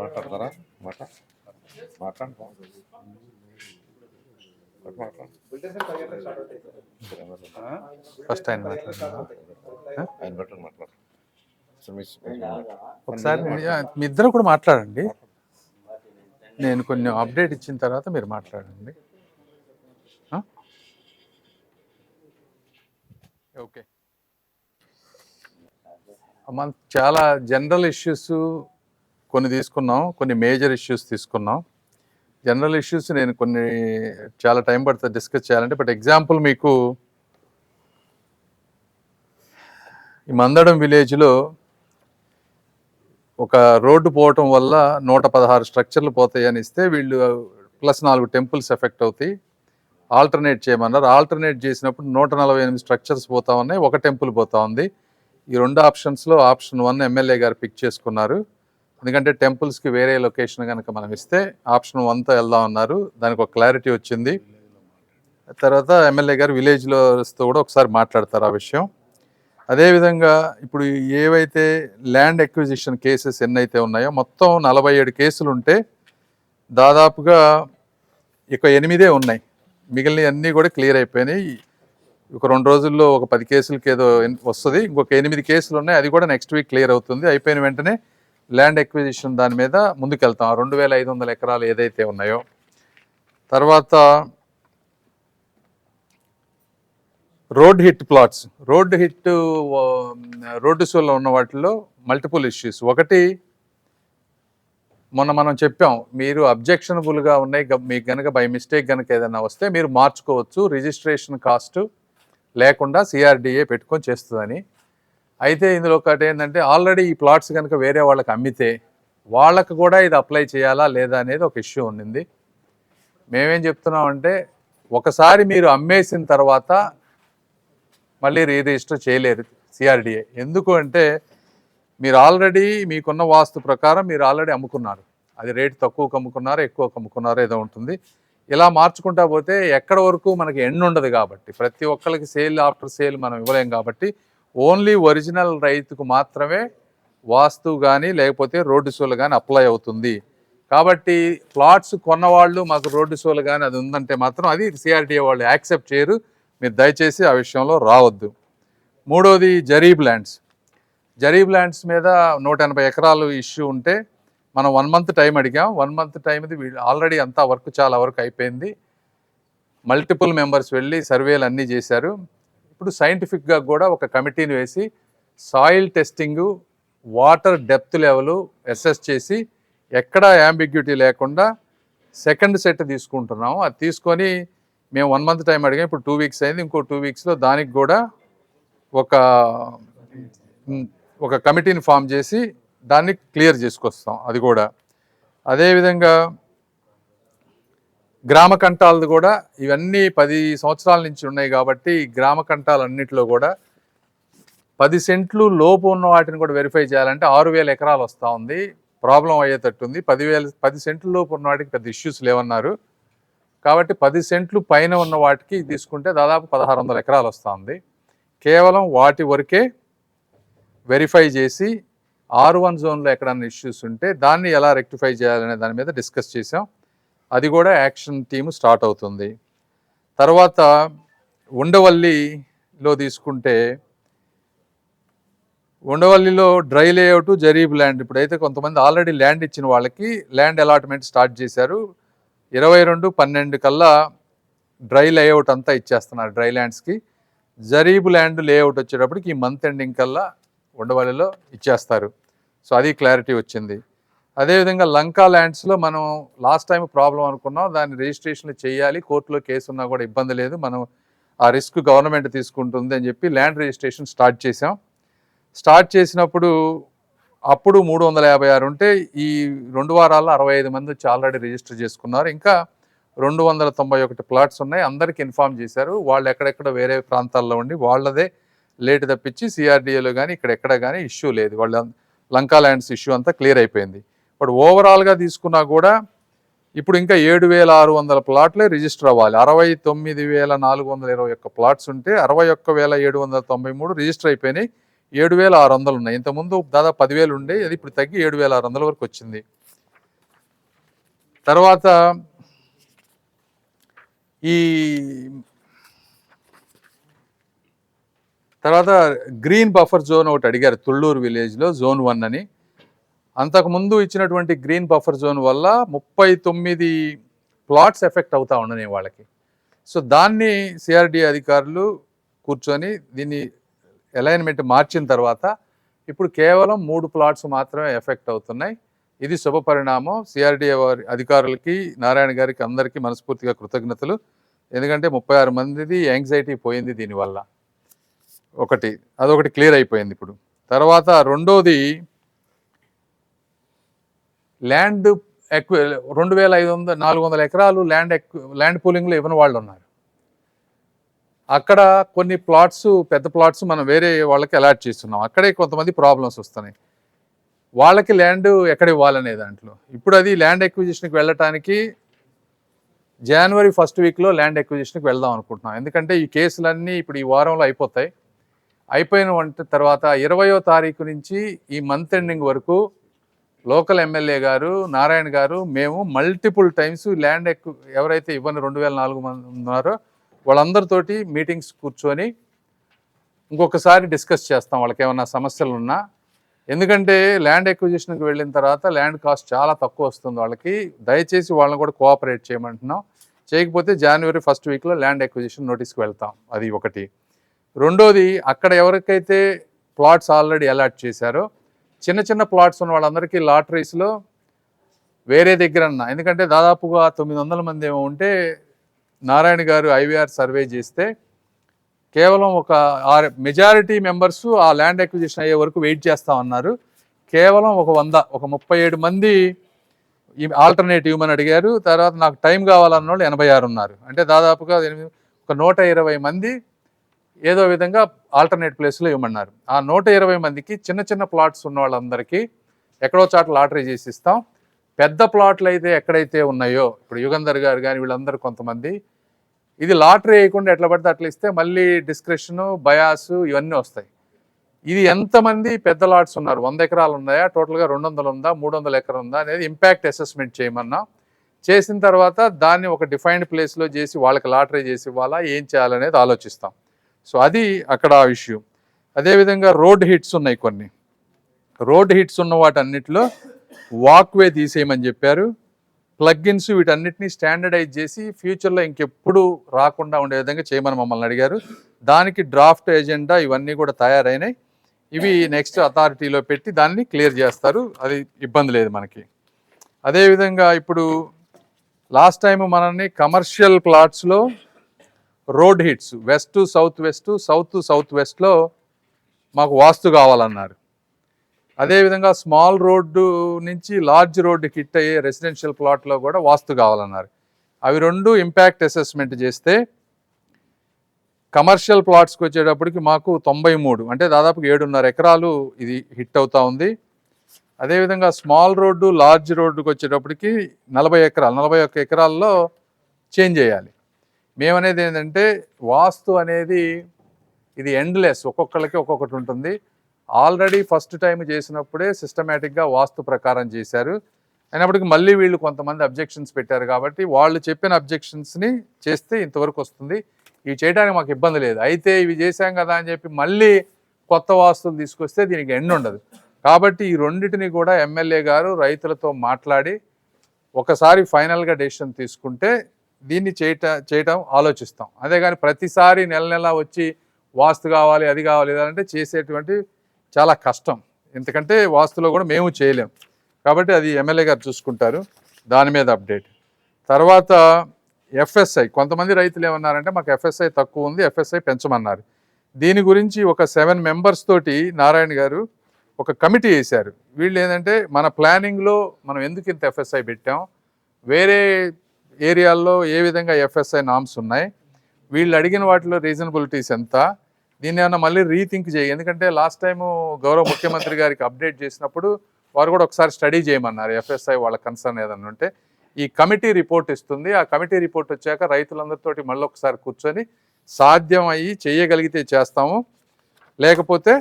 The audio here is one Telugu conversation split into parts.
మాట్లాడతారా? ఫస్ట్ ఆయన మాట్లాడు. ఒకసారి మీ ఇద్దరు కూడా మాట్లాడండి. నేను కొన్ని అప్డేట్ ఇచ్చిన తర్వాత మీరు మాట్లాడండి. ఓకే, మనం చాలా జనరల్ ఇష్యూస్ కొన్ని తీసుకున్నాం, కొన్ని మేజర్ ఇష్యూస్ తీసుకున్నాం. జనరల్ ఇష్యూస్ నేను కొన్ని చాలా టైం పడుతుంది డిస్కస్ చేయాలంటే, బట్ ఎగ్జాంపుల్ మీకు ఈ మందడం విలేజ్లో ఒక రోడ్డు పోవటం వల్ల 116 స్ట్రక్చర్లు పోతాయని ఇస్తే వీళ్ళు ప్లస్ 4 టెంపుల్స్ ఎఫెక్ట్ అవుతాయి, ఆల్టర్నేట్ చేయమన్నారు. ఆల్టర్నేట్ చేసినప్పుడు 148 స్ట్రక్చర్స్ పోతా ఉన్నాయి, ఒక టెంపుల్ పోతా ఉంది. ఈ 2 ఆప్షన్స్లో ఆప్షన్ 1 ఎమ్మెల్యే గారు పిక్ చేసుకున్నారు. ఎందుకంటే టెంపుల్స్కి వేరే లొకేషన్ కనుక మనం ఇస్తే ఆప్షన్ 1తో వెళ్దాం అన్నారు. దానికి ఒక క్లారిటీ వచ్చింది. తర్వాత ఎమ్మెల్యే గారు విలేజ్లోతో కూడా ఒకసారి మాట్లాడతారు ఆ విషయం. అదేవిధంగా ఇప్పుడు ఏవైతే ల్యాండ్ ఎక్విజిషన్ కేసెస్ ఎన్నైతే ఉన్నాయో మొత్తం 47 కేసులు ఉంటే దాదాపుగా ఇక 8 ఉన్నాయి, మిగిలిన అన్నీ కూడా క్లియర్ అయిపోయినాయి. ఒక 2 రోజుల్లో ఒక 10 కేసులకి ఏదో వస్తుంది, ఇంకొక 8 కేసులు ఉన్నాయి, అది కూడా నెక్స్ట్ వీక్ క్లియర్ అవుతుంది. అయిపోయిన వెంటనే ల్యాండ్ ఎక్విజిషన్ దాని మీద ముందుకెళ్తాం, 2500 ఎకరాలు ఏదైతే ఉన్నాయో. తర్వాత రోడ్ హిట్ ప్లాట్స్, రోడ్డు షోలో ఉన్న వాటిల్లో మల్టిపుల్ ఇష్యూస్. ఒకటి, మొన్న మనం చెప్పాం, మీరు అబ్జెక్షనబుల్గా ఉన్నాయి, మీకు కనుక బై మిస్టేక్ కనుక ఏదైనా వస్తే మీరు మార్చుకోవచ్చు, రిజిస్ట్రేషన్ కాస్ట్ లేకుండా సిఆర్డిఏ పెట్టుకొని చేస్తుందని. అయితే ఇందులో ఒకటి ఏంటంటే, ఆల్రెడీ ఈ ప్లాట్స్ కనుక వేరే వాళ్ళకి అమ్మితే వాళ్ళకు కూడా ఇది అప్లై చేయాలా లేదా అనేది ఒక ఇష్యూ ఉండింది. మేమేం చెప్తున్నామంటే, ఒకసారి మీరు అమ్మేసిన తర్వాత మళ్ళీ రిజిస్టర్ చేయలేరు సిఆర్డిఏ. ఎందుకు అంటే, మీరు ఆల్రెడీ మీకున్న వాస్తు ప్రకారం మీరు ఆల్రెడీ అమ్ముకున్నారు, అది రేటు తక్కువకు అమ్ముకున్నారో ఎక్కువకు అమ్ముకున్నారో ఏదో ఉంటుంది. ఇలా మార్చుకుంటా పోతే ఎక్కడ వరకు మనకి ఎండ్ ఉండదు. కాబట్టి ప్రతి ఒక్కరికి సేల్ ఆఫ్టర్ సేల్ మనం ఇవ్వలేం. కాబట్టి ఓన్లీ ఒరిజినల్ రైతుకు మాత్రమే వాస్తు కానీ లేకపోతే రోడ్డు షోలు కానీ అప్లై అవుతుంది. కాబట్టి ప్లాట్స్ కొన్నవాళ్ళు మాకు రోడ్డు షోలు కానీ అది ఉందంటే మాత్రం అది సిఆర్డిఏ వాళ్ళు యాక్సెప్ట్ చేయరు. మీరు దయచేసి ఆ విషయంలో రావద్దు. మూడోది, జరీబ్ ల్యాండ్స్ మీద 180 ఎకరాలు ఇష్యూ ఉంటే మనం 1 మంత్ టైం అడిగాం. 1 మంత్ టైంది ఆల్రెడీ అంతా వర్క్ చాలా వరకు అయిపోయింది. మల్టిపుల్ మెంబర్స్ వెళ్ళి సర్వేలు అన్నీ చేశారు. ఇప్పుడు సైంటిఫిక్గా కూడా ఒక కమిటీని వేసి soil testing, water depth level assess చేసి ఎక్కడా యాంబిగ్యూటీ లేకుండా సెకండ్ సెట్ తీసుకుంటున్నాము. అది తీసుకొని మేము 1 మంత్ టైం అడిగాం, ఇప్పుడు 2 వీక్స్ అయింది. ఇంకో 2 వీక్స్లో దానికి కూడా ఒక కమిటీని ఫామ్ చేసి దాన్ని క్లియర్ చేసుకొస్తాం. అది కూడా అదేవిధంగా గ్రామ కంటాలది కూడా ఇవన్నీ 10 సంవత్సరాల నుంచి ఉన్నాయి. కాబట్టి గ్రామ కంటాలన్నింటిలో కూడా 10 సెంట్లు లోపు ఉన్న వాటిని కూడా వెరిఫై చేయాలంటే 6000 ఎకరాలు వస్తూ ఉంది, ప్రాబ్లం అయ్యేటట్టుంది. 10 సెంట్ల లోపు ఉన్న వాటికి పెద్ద ఇష్యూస్ లేవన్నారు. కాబట్టి 10 సెంట్లు పైన ఉన్న వాటికి తీసుకుంటే దాదాపు 1600 ఎకరాలు వస్తుంది. కేవలం వాటి వరకే వెరిఫై చేసి R1 జోన్లో ఎక్కడన్నా ఇష్యూస్ ఉంటే దాన్ని ఎలా రెక్టిఫై చేయాలనే దాని మీద డిస్కస్ చేసాం. అది కూడా యాక్షన్ టీము స్టార్ట్ అవుతుంది. తర్వాత ఉండవల్లిలో తీసుకుంటే, ఉండవల్లిలో డ్రై లేఅవుట్, జరీబ్ ల్యాండ్. ఇప్పుడైతే కొంతమంది ఆల్రెడీ ల్యాండ్ ఇచ్చిన వాళ్ళకి ల్యాండ్ అలాట్మెంట్ స్టార్ట్ చేశారు. 22/12 కల్లా డ్రై లేఅవుట్ అంతా ఇచ్చేస్తున్నారు డ్రై ల్యాండ్స్కి. జరీబ్ ల్యాండ్ లేఅవుట్ వచ్చేటప్పటికి ఈ మంత్ ఎండింగ్ కల్లా ఉండవల్లిలో ఇచ్చేస్తారు. సో అది క్లారిటీ వచ్చింది. అదేవిధంగా లంకా ల్యాండ్స్లో మనం లాస్ట్ టైం ప్రాబ్లం అనుకున్నాం, దాన్ని రిజిస్ట్రేషన్ చేయాలి, కోర్టులో కేసు ఉన్నా కూడా ఇబ్బంది లేదు, మనం ఆ రిస్క్ గవర్నమెంట్ తీసుకుంటుంది అని చెప్పి ల్యాండ్ రిజిస్ట్రేషన్ స్టార్ట్ చేసాం. స్టార్ట్ చేసినప్పుడు అప్పుడు 356 ఉంటే ఈ 2 వారాల్లో 65 మంది వచ్చి ఆల్రెడీ రిజిస్టర్ చేసుకున్నారు. ఇంకా 291 ప్లాట్స్ ఉన్నాయి, అందరికీ ఇన్ఫార్మ్ చేశారు. వాళ్ళు ఎక్కడెక్కడ వేరే ప్రాంతాల్లో ఉండి వాళ్ళదే లేట్ తప్పించి సిఆర్డిఏలో కానీ ఇక్కడెక్కడ కానీ ఇష్యూ లేదు. వాళ్ళ లంకా ల్యాండ్స్ ఇష్యూ అంతా క్లియర్ అయిపోయింది. ఇప్పుడు ఓవరాల్గా తీసుకున్నా కూడా ఇప్పుడు ఇంకా 7600 ప్లాట్లే రిజిస్టర్ అవ్వాలి. 69421 ప్లాట్స్ ఉంటే 61793 రిజిస్టర్ అయిపోయినాయి. 7,600 ఉన్నాయి. ఇంతకుముందు దాదాపు 10,000 ఉండే, అది ఇప్పుడు తగ్గి 7,600 వరకు వచ్చింది. తర్వాత ఈ తర్వాత గ్రీన్ బఫర్ జోన్ ఒకటి అడిగారు తుళ్ళూరు విలేజ్లో, జోన్ 1 అని. అంతకుముందు ఇచ్చినటువంటి గ్రీన్ బఫర్ జోన్ వల్ల 39 ప్లాట్స్ ఎఫెక్ట్ అవుతా ఉండనే వాళ్ళకి. సో దాన్ని సిఆర్డీఏ అధికారులు కూర్చొని దీన్ని అలైన్మెంట్ మార్చిన తర్వాత ఇప్పుడు కేవలం 3 ప్లాట్స్ మాత్రమే ఎఫెక్ట్ అవుతున్నాయి. ఇది శుభ పరిణామం. సిఆర్డీఏ వారి అధికారులకి, నారాయణ గారికి, అందరికీ మనస్ఫూర్తిగా కృతజ్ఞతలు. ఎందుకంటే 36 మందిది యాంగ్జైటీ పోయింది దీనివల్ల. అదొకటి క్లియర్ అయిపోయింది ఇప్పుడు. తర్వాత రెండోది ల్యాండ్ 2,400 ఎకరాలు ల్యాండ్ పూలింగ్లో ఇవ్వని వాళ్ళు ఉన్నారు. అక్కడ కొన్ని ప్లాట్స్, పెద్ద ప్లాట్స్ మనం వేరే వాళ్ళకి అలాట్ చేస్తున్నాం. అక్కడే కొంతమంది ప్రాబ్లమ్స్ వస్తున్నాయి. వాళ్ళకి ల్యాండ్ ఎక్కడ ఇవ్వాలనే దాంట్లో ఇప్పుడు అది ల్యాండ్ ఎక్విజిషన్కి వెళ్ళటానికి జనవరి 1st వీక్లో ల్యాండ్ ఎక్విజిషన్కి వెళ్దాం అనుకుంటున్నాం. ఎందుకంటే ఈ కేసులన్నీ ఇప్పుడు ఈ వారంలో అయిపోతాయి. అయిపోయిన తర్వాత 20వ తారీఖు నుంచి ఈ మంత్ ఎండింగ్ వరకు లోకల్ ఎమ్మెల్యే గారు, నారాయణ గారు, మేము మల్టిపుల్ టైమ్స్ ల్యాండ్ ఎవరైతే ఇవ్వని 2,400 మంది ఉన్నారో వాళ్ళందరితోటి మీటింగ్స్ కూర్చొని ఇంకొకసారి డిస్కస్ చేస్తాం వాళ్ళకి ఏమన్నా సమస్యలు ఉన్నా. ఎందుకంటే ల్యాండ్ ఎక్విజిషన్కి వెళ్ళిన తర్వాత ల్యాండ్ కాస్ట్ చాలా తక్కువ వస్తుంది వాళ్ళకి. దయచేసి వాళ్ళని కూడా కోఆపరేట్ చేయమంటున్నాం. చేయకపోతే జనవరి 1st వీక్లో ల్యాండ్ ఎక్విజిషన్ నోటీస్కి వెళ్తాం. అది ఒకటి. రెండోది, అక్కడ ఎవరికైతే ప్లాట్స్ ఆల్రెడీ అలాట్ చేశారో చిన్న చిన్న ప్లాట్స్ ఉన్న వాళ్ళందరికీ లాటరీస్లో వేరే దగ్గర ఎందుకంటే దాదాపుగా 900 మంది ఏమో ఉంటే నారాయణ గారు ఐవీఆర్ సర్వే చేస్తే కేవలం ఒక మెజారిటీ మెంబర్స్ ఆ ల్యాండ్ ఎక్విజిషన్ అయ్యే వరకు వెయిట్ చేస్తామన్నారు. కేవలం ఒక 37 మంది ఈ ఆల్టర్నేటివ్ అని అడిగారు. తర్వాత నాకు టైం కావాలన్న వాళ్ళు 86 ఉన్నారు. అంటే దాదాపుగా ఒక 120 మంది ఏదో విధంగా ఆల్టర్నేట్ ప్లేస్లో ఇవ్వమన్నారు. ఆ 120 మందికి చిన్న చిన్న ప్లాట్స్ ఉన్న వాళ్ళందరికీ ఎక్కడో చాట లాటరీ చేసి ఇస్తాం. పెద్ద ప్లాట్లు అయితే ఎక్కడైతే ఉన్నాయో, ఇప్పుడు యుగంధర్ గారు కానీ వీళ్ళందరూ కొంతమంది, ఇది లాటరీ వేయకుండా ఎట్లా పడితే అట్లా ఇస్తే మళ్ళీ డిస్క్రిప్షను, బయాసు ఇవన్నీ వస్తాయి. ఇది ఎంతమంది పెద్ద లాట్స్ ఉన్నారు, 100 ఎకరాలు ఉన్నాయా, టోటల్గా 200 ఉందా, 300 ఎకరాలు ఉందా అనేది ఇంపాక్ట్ అసెస్మెంట్ చేయమన్నా. చేసిన తర్వాత దాన్ని ఒక డిఫైన్డ్ ప్లేస్లో చేసి వాళ్ళకి లాటరీ చేసి ఇవ్వాలా, ఏం చేయాలనేది ఆలోచిస్తాం. సో అది అక్కడ ఆ ఇష్యూ. అదేవిధంగా రోడ్ హిట్స్ ఉన్నాయి కొన్ని. రోడ్ హిట్స్ ఉన్న వాటన్నిటిలో వాక్వే తీసేయమని చెప్పారు. ప్లగ్ఇన్స్ వీటన్నిటిని స్టాండర్డైజ్ చేసి ఫ్యూచర్లో ఇంకెప్పుడు రాకుండా ఉండే విధంగా చేయమని మమ్మల్ని అడిగారు. దానికి డ్రాఫ్ట్ ఎజెండా ఇవన్నీ కూడా తయారైనాయి. ఇవి నెక్స్ట్ అథారిటీలో పెట్టి దాన్ని క్లియర్ చేస్తారు. అది ఇబ్బంది లేదు మనకి. అదేవిధంగా ఇప్పుడు లాస్ట్ టైం మనల్ని కమర్షియల్ ప్లాట్స్లో road hits west south west, south వెస్ట్లో మాకు వాస్తు కావాలన్నారు. అదేవిధంగా స్మాల్ రోడ్డు నుంచి లార్జ్ రోడ్డు హిట్ అయ్యే రెసిడెన్షియల్ ప్లాట్లో కూడా వాస్తు కావాలన్నారు. అవి రెండు ఇంపాక్ట్ అసెస్మెంట్ చేస్తే కమర్షియల్ ప్లాట్స్కి వచ్చేటప్పటికి మాకు 93 అంటే దాదాపు 7.5 ఎకరాలు ఇది హిట్ అవుతా ఉంది. అదేవిధంగా స్మాల్ రోడ్డు లార్జ్ రోడ్డుకి వచ్చేటప్పటికి 41 ఎకరాల్లో చేంజ్ చేయాలి. మేమనేది ఏంటంటే వాస్తు అనేది ఇది ఎండ్లెస్, ఒక్కొక్కరికి ఒక్కొక్కటి ఉంటుంది. ఆల్రెడీ ఫస్ట్ టైం చేసినప్పుడే సిస్టమేటిక్గా వాస్తు ప్రకారం చేశారు. అయినప్పటికీ మళ్ళీ వీళ్ళు కొంతమంది అబ్జెక్షన్స్ పెట్టారు కాబట్టి వాళ్ళు చెప్పిన అబ్జెక్షన్స్ని చేస్తే ఇంతవరకు వస్తుంది. ఇవి చేయడానికి మాకు ఇబ్బంది లేదు. అయితే ఇవి చేశాం కదా అని చెప్పి మళ్ళీ కొత్త వాస్తులు తీసుకొస్తే దీనికి ఎండ్ ఉండదు. కాబట్టి ఈ రెండింటిని కూడా ఎమ్మెల్యే గారు రైతులతో మాట్లాడి ఒకసారి ఫైనల్గా డెసిషన్ తీసుకుంటే దీన్ని చేయటం ఆలోచిస్తాం. అంతేగాని ప్రతిసారి నెల వచ్చి వాస్తు కావాలి, అది కావాలి, ఇదంటే చేసేటువంటి చాలా కష్టం. ఎందుకంటే వాస్తులో కూడా మేము చేయలేం. కాబట్టి అది ఎమ్మెల్యే గారు చూసుకుంటారు. దాని మీద అప్డేట్. తర్వాత ఎఫ్ఎస్ఐ, కొంతమంది రైతులు ఏమన్నారంటే మాకు ఎఫ్ఎస్ఐ తక్కువ ఉంది, ఎఫ్ఎస్ఐ పెంచమన్నారు. దీని గురించి ఒక 7 మెంబర్స్ తోటి నారాయణ గారు ఒక కమిటీ వేశారు. వీళ్ళు ఏంటంటే మన ప్లానింగ్లో మనం ఎందుకు ఇంత ఎఫ్ఎస్ఐ పెట్టాం, వేరే ఏరియాల్లో ఏ విధంగా ఎఫ్ఎస్ఐ నామ్స్ ఉన్నాయి, వీళ్ళు అడిగిన వాటిలో రీజనబిలిటీస్ ఎంత, దీన్ని ఏమన్నా మళ్ళీ రీథింక్ చేయి. ఎందుకంటే లాస్ట్ టైము గౌరవ ముఖ్యమంత్రి గారికి అప్డేట్ చేసినప్పుడు వారు కూడా ఒకసారి స్టడీ చేయమన్నారు ఎఫ్ఎస్ఐ వాళ్ళ కన్సర్న్ ఏదన్నా ఉంటే. ఈ కమిటీ రిపోర్ట్ ఇస్తుంది. ఆ కమిటీ రిపోర్ట్ వచ్చాక రైతులందరితోటి మళ్ళీ ఒకసారి కూర్చొని సాధ్యం అయ్యి చేయగలిగితే చేస్తాము, లేకపోతే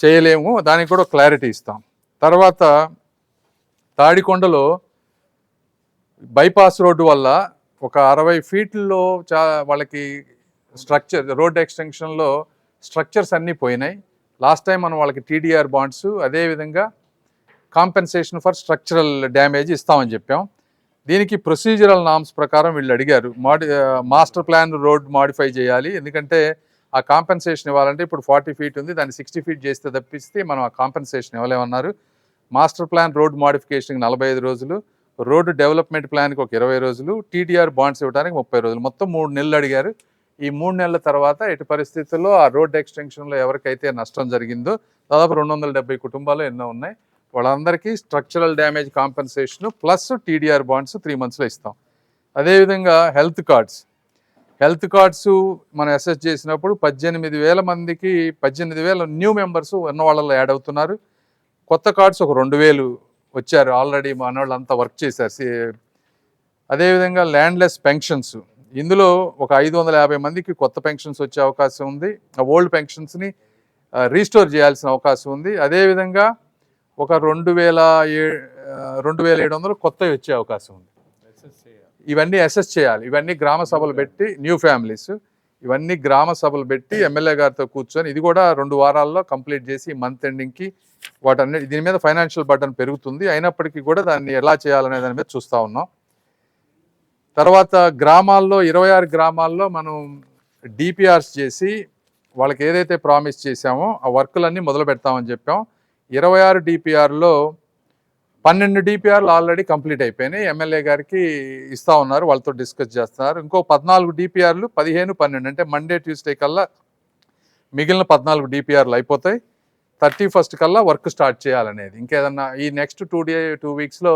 చేయలేము, దానికి కూడా క్లారిటీ ఇస్తాం. తర్వాత తాడికొండలో బైపాస్ రోడ్డు వల్ల ఒక 60 ఫీట్లలో వాళ్ళకి స్ట్రక్చర్ రోడ్ ఎక్స్టెన్షన్లో స్ట్రక్చర్స్ అన్నీ పోయినాయి. లాస్ట్ టైం మనం వాళ్ళకి టీడీఆర్ బాండ్స్, అదేవిధంగా కాంపెన్సేషన్ ఫర్ స్ట్రక్చరల్ డ్యామేజ్ ఇస్తామని చెప్పాం. దీనికి ప్రొసీజరల్ నామ్స్ ప్రకారం వీళ్ళు అడిగారు, మాస్టర్ ప్లాన్ రోడ్ మాడిఫై చేయాలి, ఎందుకంటే ఆ కాంపెన్సేషన్ ఇవ్వాలంటే ఇప్పుడు 40 ఫీట్ ఉంది, దాన్ని 60 ఫీట్ చేస్తే తప్పిస్తే మనం ఆ కాంపెన్సేషన్ ఇవ్వలేమన్నారు. మాస్టర్ ప్లాన్ రోడ్ మాడిఫికేషన్కి 45 రోజులు, రోడ్డు డెవలప్మెంట్ ప్లాన్కి ఒక 20 రోజులు, టీడీఆర్ బాండ్స్ ఇవ్వడానికి 30 రోజులు, మొత్తం 3 నెలలు అడిగారు. ఈ 3 నెలల తర్వాత ఎటు పరిస్థితుల్లో ఆ రోడ్ ఎక్స్టెన్షన్లో ఎవరికైతే నష్టం జరిగిందో, దాదాపు 270 కుటుంబాలు ఎన్నో ఉన్నాయి, వాళ్ళందరికీ structural damage compensation plus TDR bonds 3 monthsలో ఇస్తాం. అదేవిధంగా హెల్త్ కార్డ్స్ మనం అసెస్ చేసినప్పుడు 18,000 మందికి 18,000 న్యూ మెంబర్స్ ఉన్న వాళ్ళలో యాడ్ అవుతున్నారు. కొత్త కార్డ్స్ ఒక 2,000 వచ్చారు, ఆల్రెడీ మన వాళ్ళంతా వర్క్ చేశారు. అదేవిధంగా ల్యాండ్లెస్ పెన్షన్స్, ఇందులో ఒక 550 మందికి కొత్త పెన్షన్స్ వచ్చే అవకాశం ఉంది. ఆ ఓల్డ్ పెన్షన్స్ని రీస్టోర్ చేయాల్సిన అవకాశం ఉంది. అదేవిధంగా ఒక 2,700 కొత్తవి వచ్చే అవకాశం ఉంది. ఇవన్నీ అసెస్ చేయాలి. ఇవన్నీ గ్రామ సభలు పెట్టి, న్యూ ఫ్యామిలీస్, ఇవన్నీ గ్రామ సభలు పెట్టి ఎమ్మెల్యే గారితో కూర్చొని ఇది కూడా 2 వారాల్లో కంప్లీట్ చేసి మంత్ ఎండింగ్కి వాటన్ని, దీని మీద ఫైనాన్షియల్ బర్డన్ పెరుగుతుంది, అయినప్పటికీ కూడా దాన్ని ఎలా చేయాలనే దాని మీద చూస్తూ ఉన్నాం. తర్వాత గ్రామాల్లో 26 గ్రామాల్లో మనం డిపిఆర్స్ చేసి వాళ్ళకి ఏదైతే ప్రామిస్ చేశామో ఆ వర్కులన్నీ మొదలు పెడతామని చెప్పాం. 26 డిపిఆర్లో 12 డిపిఆర్లు ఆల్రెడీ కంప్లీట్ అయిపోయినాయి, ఎమ్మెల్యే గారికి ఇస్తూ ఉన్నారు, వాళ్ళతో డిస్కస్ చేస్తున్నారు. ఇంకో 14 డిపిఆర్లు 15, 12 అంటే మండే ట్యూస్డే కల్లా మిగిలిన 14 డిపిఆర్లు అయిపోతాయి. 31st కల్లా వర్క్ స్టార్ట్ చేయాలనేది. ఇంకేదన్నా ఈ నెక్స్ట్ 2 వీక్స్లో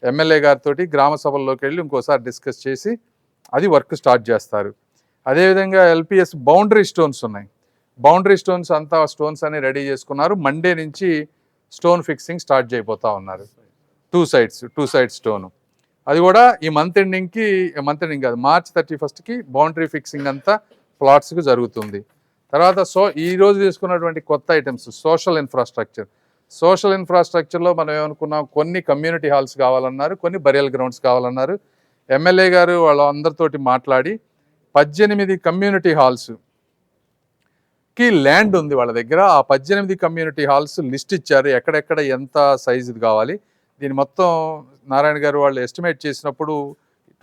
ఎమ్మెల్యే గారితో గ్రామ సభల్లోకి వెళ్ళి ఇంకోసారి డిస్కస్ చేసి అది వర్క్ స్టార్ట్ చేస్తారు. అదేవిధంగా ఎల్పిఎస్ బౌండరీ స్టోన్స్ ఉన్నాయి, బౌండరీ స్టోన్స్ అంతా స్టోన్స్ అన్ని రెడీ చేసుకున్నారు. మండే నుంచి స్టోన్ ఫిక్సింగ్ స్టార్ట్ చేయబోతా ఉన్నారు. 2 సైడ్స్ స్టోను, అది కూడా ఈ మంత్ ఎండింగ్ కాదు, March 31st బౌండరీ ఫిక్సింగ్ అంతా ప్లాట్స్కి జరుగుతుంది. తర్వాత ఈరోజు తీసుకున్నటువంటి కొత్త ఐటమ్స్ సోషల్ ఇన్ఫ్రాస్ట్రక్చర్లో మనం ఏమనుకున్నాం, కొన్ని కమ్యూనిటీ హాల్స్ కావాలన్నారు, కొన్ని బరియల్ గ్రౌండ్స్ కావాలన్నారు. ఎమ్మెల్యే గారు వాళ్ళందరితోటి మాట్లాడి 18 కమ్యూనిటీ హాల్స్కి ల్యాండ్ ఉంది వాళ్ళ దగ్గర. ఆ 18 కమ్యూనిటీ హాల్స్ లిస్ట్ ఇచ్చారు, ఎక్కడెక్కడ ఎంత సైజు కావాలి. దీని మొత్తం నారాయణ గారు వాళ్ళు ఎస్టిమేట్ చేసినప్పుడు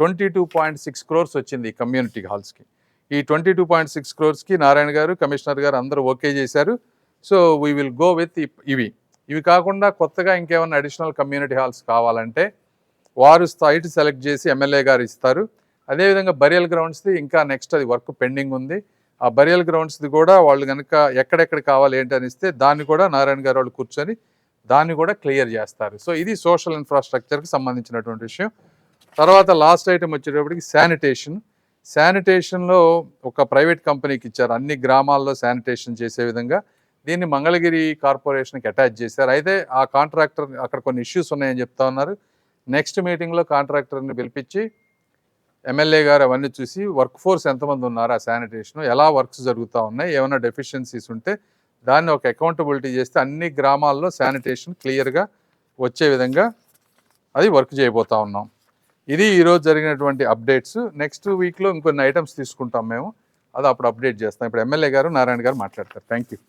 22.6 crores వచ్చింది ఈ కమ్యూనిటీ హాల్స్కి. ఈ 22.6 crores నారాయణ గారు, కమిషనర్ గారు అందరూ ఓకే చేశారు. So we will go with ఇవి కాకుండా కొత్తగా ఇంకేమన్నా అడిషనల్ కమ్యూనిటీ హాల్స్ కావాలంటే వారు సైట్ సెలెక్ట్ చేసి ఎమ్మెల్యే గారు ఇస్తారు. అదేవిధంగా బరియల్ గ్రౌండ్స్ది ఇంకా నెక్స్ట్ అది వర్క్ పెండింగ్ ఉంది. ఆ బరియల్ గ్రౌండ్స్ది కూడా వాళ్ళు కనుక ఎక్కడెక్కడ కావాలి ఏంటని ఇస్తే దాన్ని కూడా నారాయణ గారు వాళ్ళు కూర్చొని దాన్ని కూడా క్లియర్ చేస్తారు. సో ఇది సోషల్ ఇన్ఫ్రాస్ట్రక్చర్కి సంబంధించినటువంటి విషయం. తర్వాత లాస్ట్ ఐటమ్ వచ్చేటప్పటికి శానిటేషన్లో ఒక ప్రైవేట్ కంపెనీకి ఇచ్చారు, అన్ని గ్రామాల్లో శానిటేషన్ చేసే విధంగా. దీన్ని మంగళగిరి కార్పొరేషన్కి అటాచ్ చేశారు. అయితే ఆ కాంట్రాక్టర్ అక్కడ కొన్ని ఇష్యూస్ ఉన్నాయని చెప్తా ఉన్నారు. నెక్స్ట్ మీటింగ్లో కాంట్రాక్టర్ని పిలిపించి ఎమ్మెల్యే గారు అవన్నీ చూసి వర్క్ ఫోర్స్ ఎంతమంది ఉన్నారు, ఆ శానిటేషన్ ఎలా వర్క్స్ జరుగుతూ ఉన్నాయి, ఏమైనా డెఫిషియన్సీస్ ఉంటే దాన్ని ఒక అకౌంటబిలిటీ చేస్తే అన్ని గ్రామాల్లో శానిటేషన్ క్లియర్గా వచ్చే విధంగా అది వర్క్ చేయబోతా ఉన్నాం. ఇది ఈరోజు జరిగినటువంటి అప్డేట్స్. నెక్స్ట్ వీక్లో ఇంకొన్ని ఐటమ్స్ తీసుకుంటాం మేము, అది అప్పుడు అప్డేట్ చేస్తాం. ఇప్పుడు ఎమ్మెల్యే గారు నారాయణ గారు మాట్లాడతారు. Thank you.